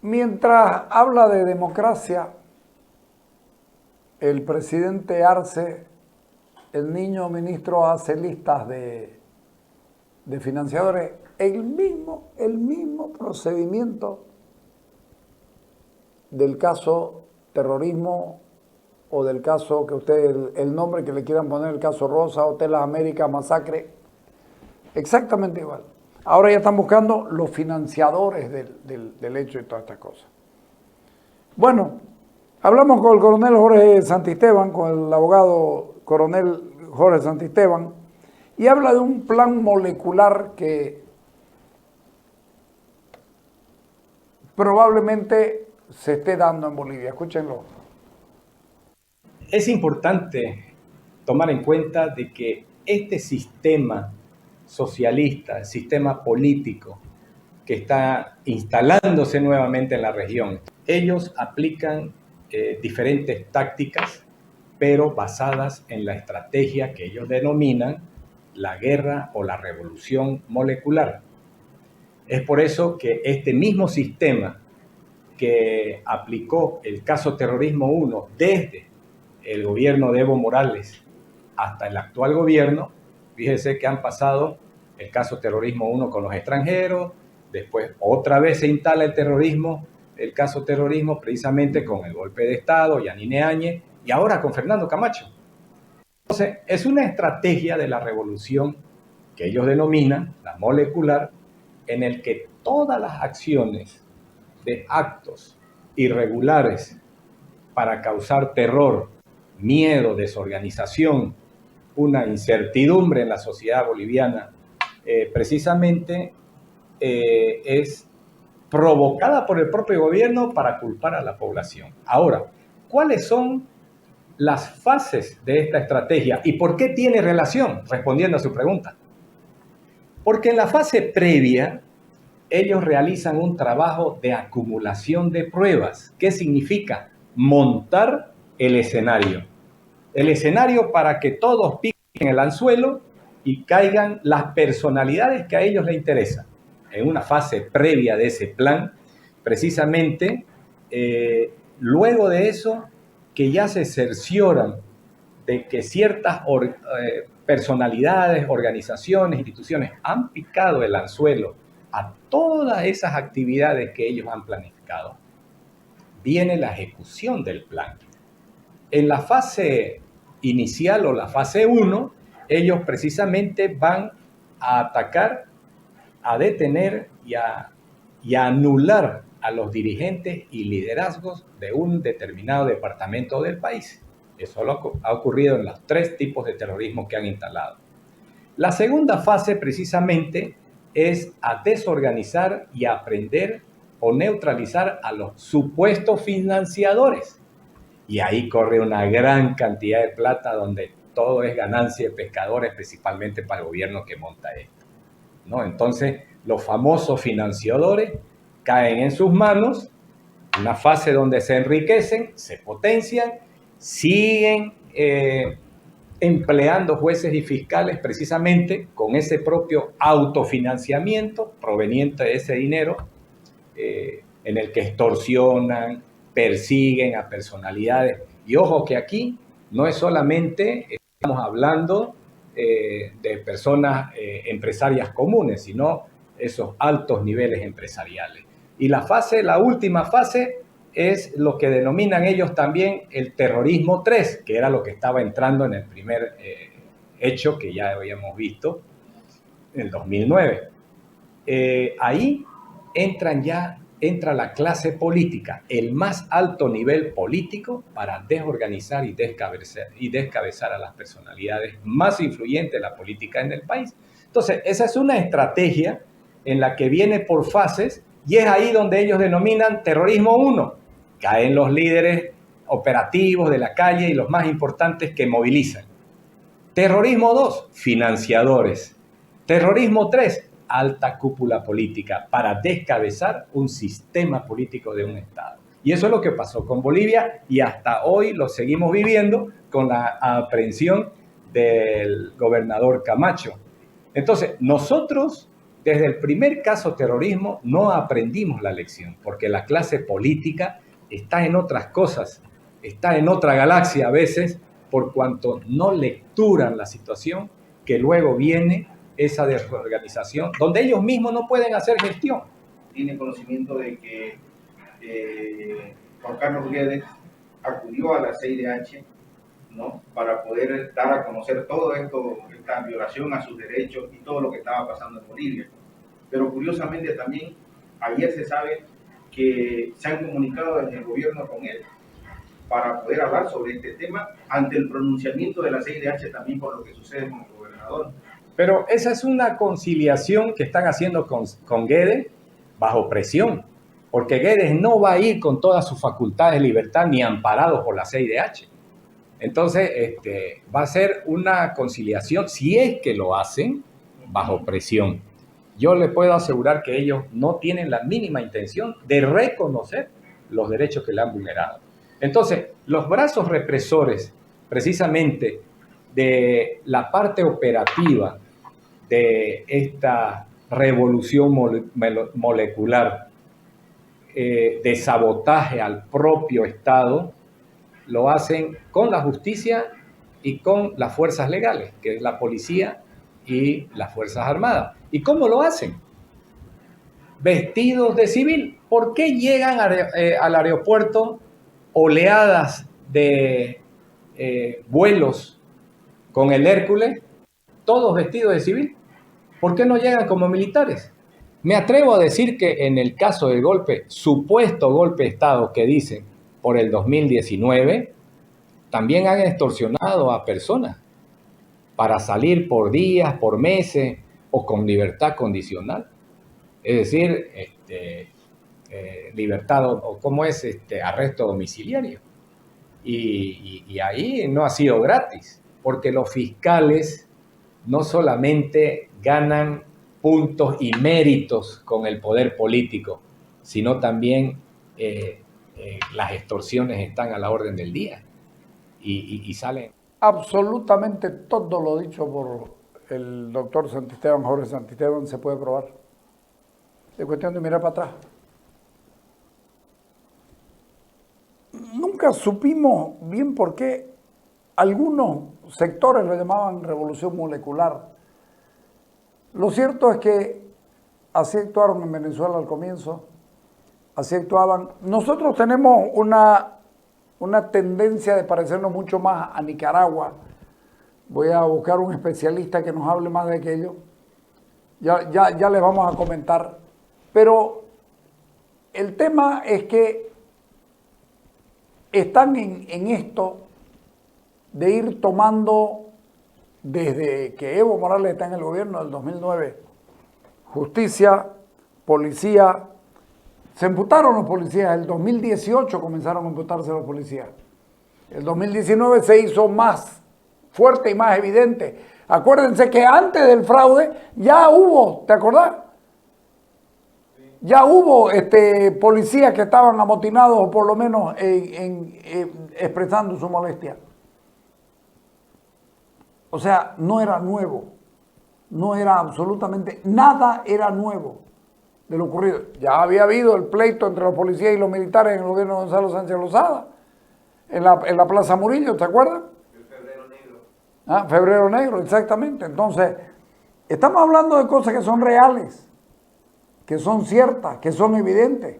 Mientras habla de democracia, el presidente Arce, el niño ministro hace listas de financiadores, el mismo procedimiento del caso terrorismo o del caso que ustedes, el nombre que le quieran poner, el caso Rosa, Hotel América, masacre, exactamente igual. Ahora ya están buscando los financiadores del hecho y todas estas cosas. Bueno, hablamos con el coronel Jorge Santisteban, con el abogado coronel Jorge Santisteban, y habla de un plan molecular que probablemente se esté dando en Bolivia. Escúchenlo. Es importante tomar en cuenta de que este sistema socialista, el sistema político que está instalándose nuevamente en la región, ellos aplican diferentes tácticas, pero basadas en la estrategia que ellos denominan la guerra o la revolución molecular. Es por eso que este mismo sistema que aplicó el caso Terrorismo 1 desde el gobierno de Evo Morales hasta el actual gobierno, fíjese que han pasado el caso Terrorismo 1 con los extranjeros, después otra vez se instala el caso terrorismo precisamente con el golpe de Estado, Yanine Áñez, y ahora con Fernando Camacho. Entonces, es una estrategia de la revolución que ellos denominan la molecular, en el que todas las acciones de actos irregulares para causar terror, miedo, desorganización, una incertidumbre en la sociedad boliviana, precisamente es provocada por el propio gobierno para culpar a la población. Ahora, ¿cuáles son las fases de esta estrategia y por qué tiene relación? Respondiendo a su pregunta. Porque en la fase previa, ellos realizan un trabajo de acumulación de pruebas. ¿Qué significa? Montar el escenario. El escenario para que todos piquen el anzuelo y caigan las personalidades que a ellos les interesan. En una fase previa de ese plan, precisamente, luego de eso, que ya se cercioran de que ciertas personalidades, organizaciones, instituciones han picado el anzuelo a todas esas actividades que ellos han planificado, viene la ejecución del plan. En la fase inicial o la fase 1, ellos precisamente van a atacar, a detener y a anular a los dirigentes y liderazgos de un determinado departamento del país. Eso ha ocurrido en los 3 tipos de terrorismo que han instalado. La segunda fase precisamente es a desorganizar y aprender o neutralizar a los supuestos financiadores. Y ahí corre una gran cantidad de plata donde todo es ganancia de pescadores, principalmente para el gobierno que monta esto, ¿no? Entonces, los famosos financiadores caen en sus manos, una fase donde se enriquecen, se potencian, siguen empleando jueces y fiscales precisamente con ese propio autofinanciamiento proveniente de ese dinero, en el que extorsionan, persiguen a personalidades. Y ojo que aquí no es solamente, estamos hablando de personas empresarias comunes, sino esos altos niveles empresariales. Y la última fase, es lo que denominan ellos también el terrorismo 3, que era lo que estaba entrando en el primer hecho que ya habíamos visto en el 2009. Ahí entra la clase política, el más alto nivel político para desorganizar y descabezar a las personalidades más influyentes de la política en el país. Entonces, esa es una estrategia en la que viene por fases y es ahí donde ellos denominan terrorismo 1. Caen los líderes operativos de la calle y los más importantes que movilizan. Terrorismo 2, financiadores. Terrorismo 3, alta cúpula política para descabezar un sistema político de un Estado. Y eso es lo que pasó con Bolivia y hasta hoy lo seguimos viviendo con la aprehensión del gobernador Camacho. Entonces, nosotros desde el primer caso terrorismo no aprendimos la lección, porque la clase política está en otras cosas, está en otra galaxia a veces, por cuanto no lecturan la situación, que luego viene esa desorganización, donde ellos mismos no pueden hacer gestión. Tiene conocimiento de que Juan Carlos Guedes acudió a la CIDH, ¿no?, para poder dar a conocer todo esto, esta violación a sus derechos y todo lo que estaba pasando en Bolivia. Pero curiosamente también ayer se sabe que se han comunicado desde el gobierno con él para poder hablar sobre este tema ante el pronunciamiento de la CIDH también por lo que sucede con el gobernador. Pero esa es una conciliación que están haciendo con Guedes bajo presión, porque Guedes no va a ir con todas sus facultades de libertad ni amparado por la CIDH. Entonces, va a ser una conciliación, si es que lo hacen, bajo presión. Yo les puedo asegurar que ellos no tienen la mínima intención de reconocer los derechos que le han vulnerado. Entonces, los brazos represores, precisamente, de la parte operativa de esta revolución molecular, de sabotaje al propio Estado, lo hacen con la justicia y con las fuerzas legales, que es la policía y las fuerzas armadas. ¿Y cómo lo hacen? Vestidos de civil. ¿Por qué llegan al aeropuerto oleadas de vuelos con el Hércules, todos vestidos de civil? ¿Por qué no llegan como militares? Me atrevo a decir que en el caso del golpe, supuesto golpe de Estado que dicen por el 2019, también han extorsionado a personas para salir por días, por meses o con libertad condicional. Es decir, libertad o ¿cómo es? Arresto domiciliario. Y ahí no ha sido gratis, porque los fiscales no solamente ganan puntos y méritos con el poder político, sino también las extorsiones están a la orden del día y salen. Absolutamente todo lo dicho por el doctor Santisteban, Jorge Santisteban, se puede probar. Es cuestión de mirar para atrás. Nunca supimos bien por qué algunos sectores lo llamaban revolución molecular. Lo cierto es que así actuaron en Venezuela al comienzo, así actuaban. Nosotros tenemos una tendencia de parecernos mucho más a Nicaragua. Voy a buscar un especialista que nos hable más de aquello. Ya les vamos a comentar. Pero el tema es que están en esto de ir tomando, desde que Evo Morales está en el gobierno del 2009, justicia, policía. Se imputaron los policías, el 2018 comenzaron a imputarse los policías. El 2019 se hizo más fuerte y más evidente. Acuérdense que antes del fraude ya hubo, ¿te acordás? Ya hubo policías que estaban amotinados o por lo menos expresando su molestia. O sea, no era nuevo. No era absolutamente, nada era nuevo de lo ocurrido. Ya había habido el pleito entre los policías y los militares en el gobierno de Gonzalo Sánchez Lozada, en la Plaza Murillo, ¿te acuerdas? El Febrero Negro. Ah, Febrero Negro, exactamente. Entonces, estamos hablando de cosas que son reales, que son ciertas, que son evidentes.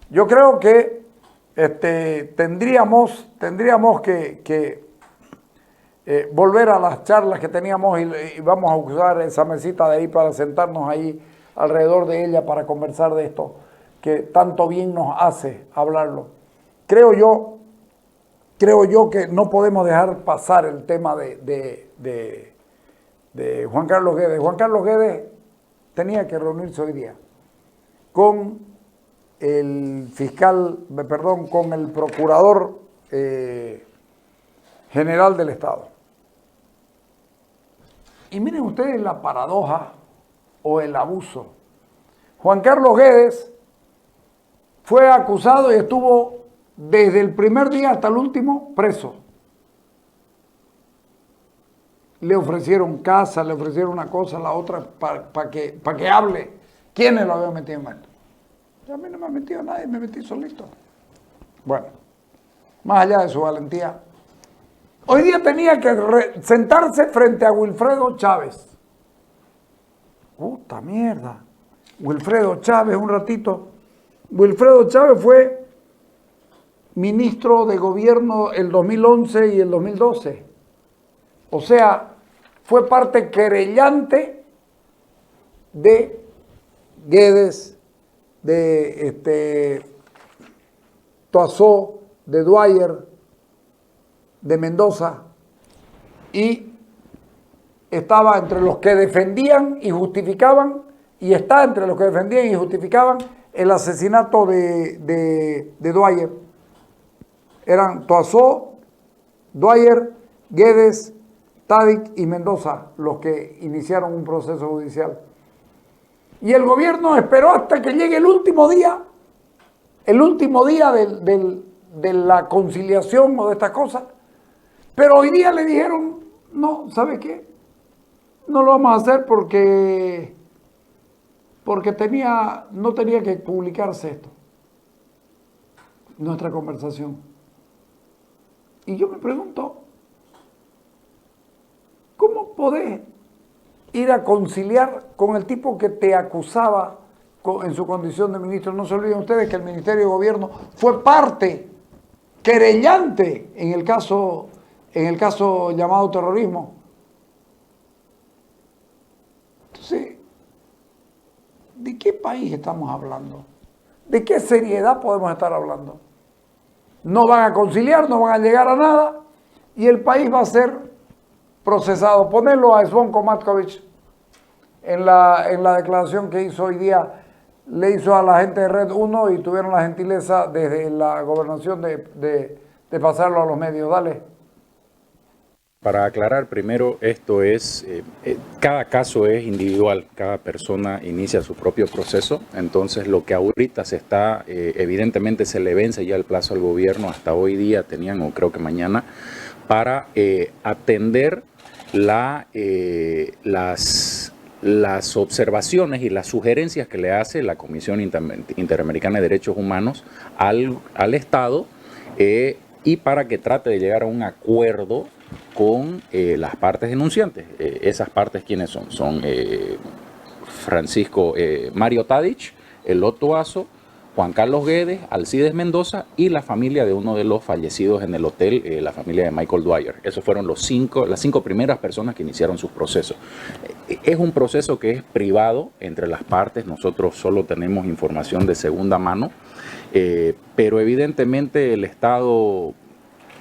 Yo creo que tendríamos que volver a las charlas que teníamos y vamos a usar esa mesita de ahí para sentarnos ahí alrededor de ella para conversar de esto que tanto bien nos hace hablarlo. Creo yo que no podemos dejar pasar el tema de Juan Carlos Guedes. Juan Carlos Guedes tenía que reunirse hoy día con el con el procurador general del Estado. Y miren ustedes la paradoja o el abuso. Juan Carlos Guedes fue acusado y estuvo desde el primer día hasta el último preso. le ofrecieron casa, le ofrecieron una cosa, la otra, para que hable quiénes lo habían metido en esto. A mí no me ha metido nadie, me metí solito. Bueno, más allá de su valentía, hoy día tenía que sentarse frente a Wilfredo Chávez. Puta mierda. Wilfredo Chávez, un ratito. Wilfredo Chávez fue ministro de gobierno el 2011 y el 2012. O sea, fue parte querellante de Guedes, de Toazó, de Dwyer, de Mendoza, y estaba entre los que defendían y justificaban, y está entre los que defendían y justificaban el asesinato de Dwyer. Eran Toazó, Dwyer, Guedes, Tádic y Mendoza los que iniciaron un proceso judicial. Y el gobierno esperó hasta que llegue el último día de la conciliación o de estas cosas. Pero hoy día le dijeron, no, ¿sabe qué? No lo vamos a hacer porque no tenía que publicarse esto, nuestra conversación. Y yo me pregunto, ¿cómo podés ir a conciliar con el tipo que te acusaba en su condición de ministro? No se olviden ustedes que el Ministerio de Gobierno fue parte querellante en el caso llamado terrorismo. Entonces, ¿de qué país estamos hablando? ¿De qué seriedad podemos estar hablando? No van a conciliar, no van a llegar a nada y el país va a ser procesado. Ponerlo a Zvonko Matković en la declaración que hizo hoy día, le hizo a la gente de Red 1 y tuvieron la gentileza desde la gobernación de pasarlo a los medios. Dale. Para aclarar, primero, esto es, cada caso es individual, cada persona inicia su propio proceso, entonces lo que ahorita se está, evidentemente se le vence ya el plazo al gobierno, hasta hoy día tenían, o creo que mañana, para atender las observaciones y las sugerencias que le hace la Comisión Interamericana de Derechos Humanos al Estado y para que trate de llegar a un acuerdo con las partes denunciantes. Esas partes, ¿quiénes son? Son Mario Tádic, Elot Toazó, Juan Carlos Guedes, Alcides Mendoza y la familia de uno de los fallecidos en el hotel, la familia de Michael Dwyer. Esos fueron las cinco primeras personas que iniciaron sus procesos. Es un proceso que es privado entre las partes, nosotros solo tenemos información de segunda mano, pero evidentemente el Estado,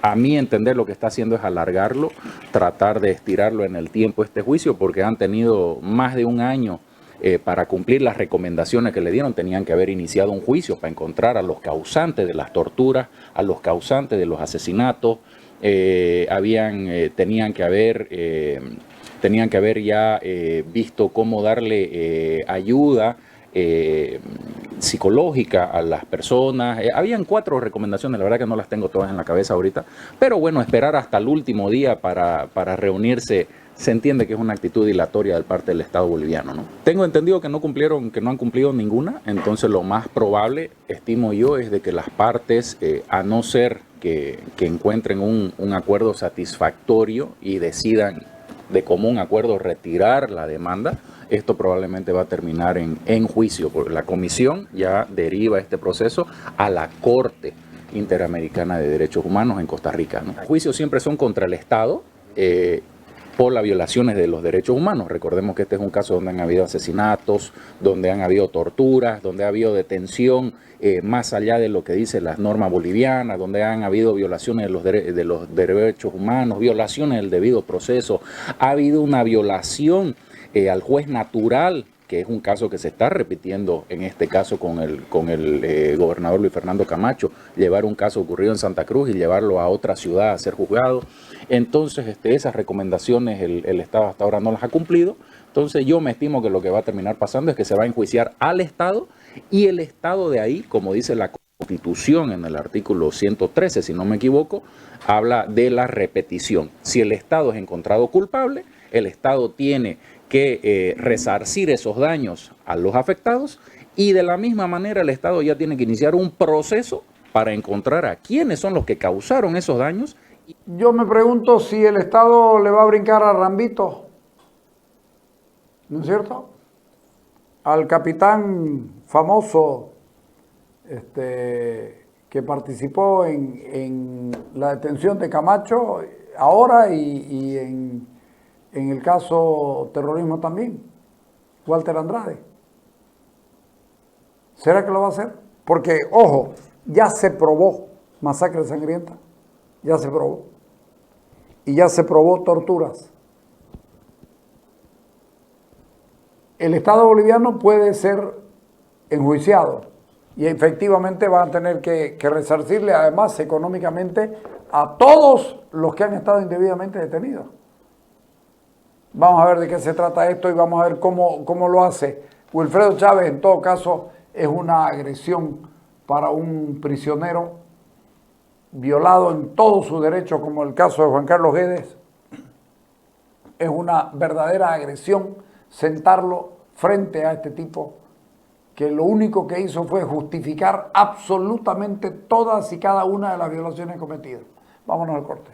a mi entender, lo que está haciendo es alargarlo, tratar de estirarlo en el tiempo este juicio, porque han tenido más de un año para cumplir las recomendaciones que le dieron. Tenían que haber iniciado un juicio para encontrar a los causantes de las torturas, a los causantes de los asesinatos. Tenían que haber ya visto cómo darle ayuda psicológica a las personas. Habían 4 recomendaciones, la verdad que no las tengo todas en la cabeza ahorita, pero bueno, esperar hasta el último día para reunirse, se entiende que es una actitud dilatoria de parte del Estado boliviano, ¿no? Tengo entendido que no han cumplido ninguna, entonces lo más probable, estimo yo, es de que las partes, a no ser que encuentren un acuerdo satisfactorio y decidan de común acuerdo retirar la demanda, esto probablemente va a terminar en juicio, porque la comisión ya deriva este proceso a la Corte Interamericana de Derechos Humanos en Costa Rica, ¿no? Los juicios siempre son contra el Estado por las violaciones de los derechos humanos. Recordemos que este es un caso donde han habido asesinatos, donde han habido torturas, donde ha habido detención más allá de lo que dicen las normas bolivianas, donde han habido violaciones de los derechos humanos, violaciones del debido proceso. Ha habido una violación al juez natural, que es un caso que se está repitiendo en este caso con el gobernador Luis Fernando Camacho, llevar un caso ocurrido en Santa Cruz y llevarlo a otra ciudad a ser juzgado. Entonces, esas recomendaciones el Estado hasta ahora no las ha cumplido. Entonces, yo me estimo que lo que va a terminar pasando es que se va a enjuiciar al Estado y el Estado de ahí, como dice la Constitución, en el artículo 113, si no me equivoco, habla de la repetición. Si el Estado es encontrado culpable, el Estado tiene que resarcir esos daños a los afectados, y de la misma manera el Estado ya tiene que iniciar un proceso para encontrar a quiénes son los que causaron esos daños. Yo me pregunto si el Estado le va a brincar a Rambito, ¿no es cierto? Al capitán famoso que participó en la detención de Camacho ahora y en el caso terrorismo también, Walter Andrade. ¿Será que lo va a hacer? Porque, ojo, ya se probó masacre sangrienta, ya se probó. Y ya se probó torturas. El Estado boliviano puede ser enjuiciado y efectivamente van a tener que resarcirle además económicamente a todos los que han estado indebidamente detenidos. Vamos a ver de qué se trata esto y vamos a ver cómo lo hace. Wilfredo Chávez, en todo caso, es una agresión para un prisionero violado en todos sus derechos, como el caso de Juan Carlos Guedes. Es una verdadera agresión sentarlo frente a este tipo que lo único que hizo fue justificar absolutamente todas y cada una de las violaciones cometidas. Vámonos al corte.